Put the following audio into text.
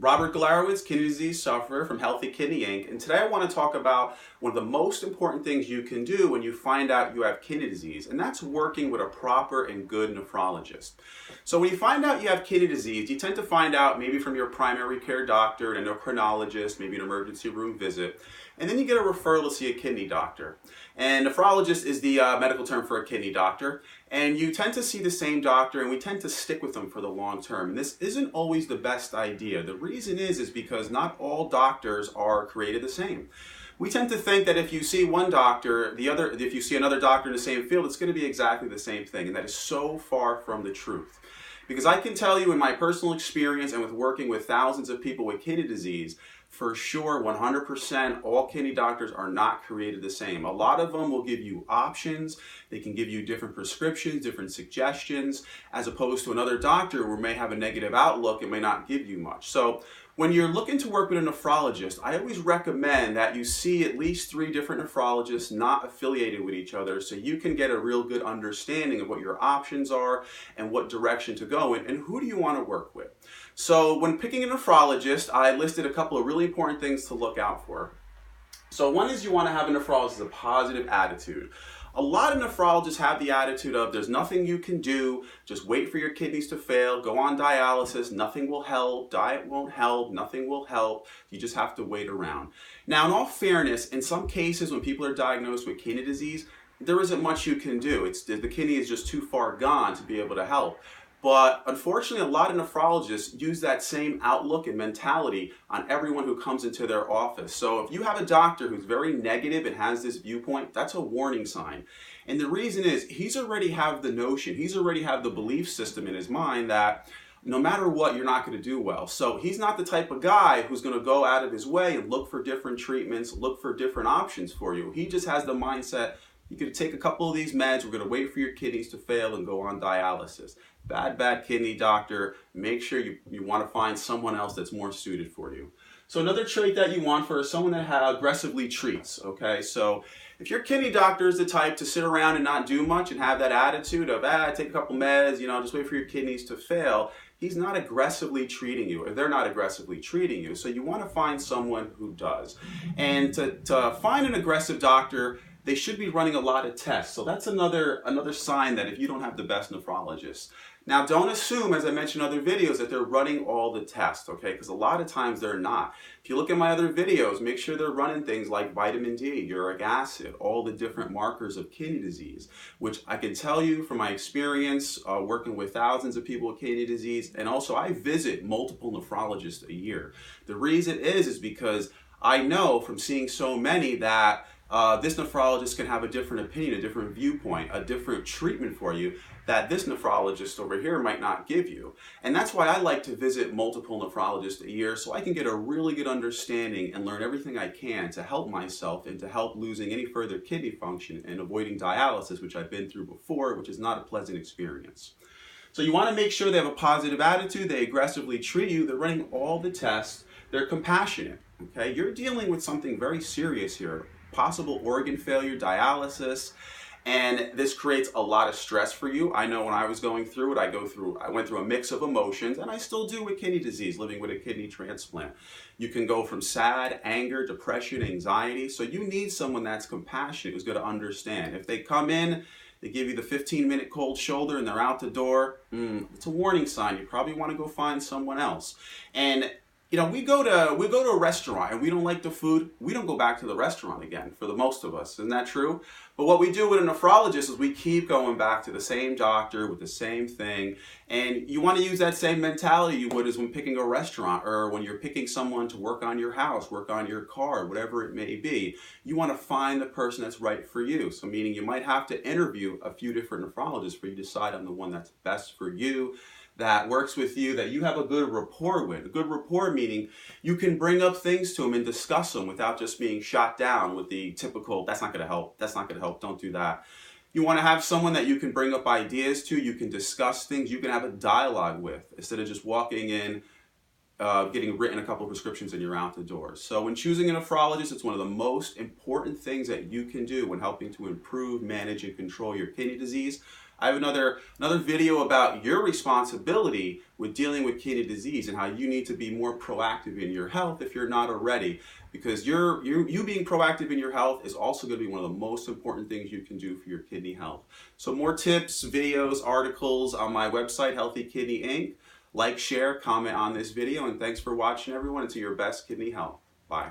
Robert Galarowicz, kidney disease sufferer from Healthy Kidney Inc. And today I want to talk about one of the most important things you can do when you find out you have kidney disease, and that's working with a proper and good nephrologist. So when you find out you have kidney disease, you tend to find out maybe from your primary care doctor, an endocrinologist, maybe an emergency room visit, and then you get a referral to see a kidney doctor. And nephrologist is the medical term for a kidney doctor. And you tend to see the same doctor, and we tend to stick with them for the long term. And this isn't always the best idea. The reason is because not all doctors are created the same. We tend to think that if you see one doctor, if you see another doctor in the same field, it's going to be exactly the same thing. And that is so far from the truth. Because I can tell you in my personal experience and with working with thousands of people with kidney disease, for sure, 100%, all kidney doctors are not created the same. A lot of them will give you options. They can give you different prescriptions, different suggestions, as opposed to another doctor who may have a negative outlook and may not give you much. So when you're looking to work with a nephrologist, I always recommend that you see at least 3 different nephrologists not affiliated with each other so you can get a real good understanding of what your options are and what direction to go in and who do you want to work with. So when picking a nephrologist, I listed a couple of really important things to look out for. So one is you want to have a nephrologist with a positive attitude. A lot of nephrologists have the attitude of there's nothing you can do, just wait for your kidneys to fail, go on dialysis, nothing will help, diet won't help, nothing will help, you just have to wait around. Now in all fairness, in some cases when people are diagnosed with kidney disease, there isn't much you can do. The kidney is just too far gone to be able to help. But unfortunately, a lot of nephrologists use that same outlook and mentality on everyone who comes into their office. So if you have a doctor who's very negative and has this viewpoint, that's a warning sign. And the reason is he's already have the notion, he's already have the belief system in his mind that no matter what, you're not going to do well. So he's not the type of guy who's going to go out of his way and look for different treatments, look for different options for you. He just has the mindset, you're going to take a couple of these meds, we're going to wait for your kidneys to fail and go on dialysis. Bad kidney doctor, make sure you want to find someone else that's more suited for you. So another trait that you want for is someone that aggressively treats, okay? So if your kidney doctor is the type to sit around and not do much and have that attitude of, take a couple meds, just wait for your kidneys to fail, he's not aggressively treating you, or they're not aggressively treating you. So you want to find someone who does. And to find an aggressive doctor, they should be running a lot of tests. So that's another sign that if you don't have the best nephrologist. Now don't assume, as I mentioned in other videos, that they're running all the tests, okay? Because a lot of times they're not. If you look at my other videos, make sure they're running things like vitamin D, uric acid, all the different markers of kidney disease, which I can tell you from my experience working with thousands of people with kidney disease, and also I visit multiple nephrologists a year. The reason is because I know from seeing so many that this nephrologist can have a different opinion, a different viewpoint, a different treatment for you that this nephrologist over here might not give you. And that's why I like to visit multiple nephrologists a year so I can get a really good understanding and learn everything I can to help myself and to help losing any further kidney function and avoiding dialysis, which I've been through before, which is not a pleasant experience. So you want to make sure they have a positive attitude, they aggressively treat you, they're running all the tests, they're compassionate, okay? You're dealing with something very serious here. Possible organ failure, dialysis, and this creates a lot of stress for you. I know when I was going through it, I went through a mix of emotions, and I still do with kidney disease, living with a kidney transplant. You can go from sad, anger, depression, anxiety, so you need someone that's compassionate, who's going to understand. If they come in, they give you the 15-minute cold shoulder and they're out the door, it's a warning sign. You probably want to go find someone else. And we go to a restaurant and we don't like the food, we don't go back to the restaurant again, for the most of us. Isn't that true? But what we do with a nephrologist is we keep going back to the same doctor with the same thing. And you want to use that same mentality you would as when picking a restaurant or when you're picking someone to work on your house, work on your car, whatever it may be. You want to find the person that's right for you. So meaning you might have to interview a few different nephrologists for you to decide on the one that's best for you, that works with you, that you have a good rapport with. A good rapport meaning you can bring up things to them and discuss them without just being shot down with the typical, that's not going to help, that's not going to help, don't do that. You want to have someone that you can bring up ideas to, you can discuss things, you can have a dialogue with, instead of just walking in, getting written a couple of prescriptions and you're out the door. So when choosing a nephrologist, it's one of the most important things that you can do when helping to improve, manage, and control your kidney disease. I have another video about your responsibility with dealing with kidney disease and how you need to be more proactive in your health if you're not already. Because you being proactive in your health is also going to be one of the most important things you can do for your kidney health. So more tips, videos, articles on my website, Healthy Kidney Inc. Like, share, comment on this video, and thanks for watching, everyone, and to your best kidney health. Bye.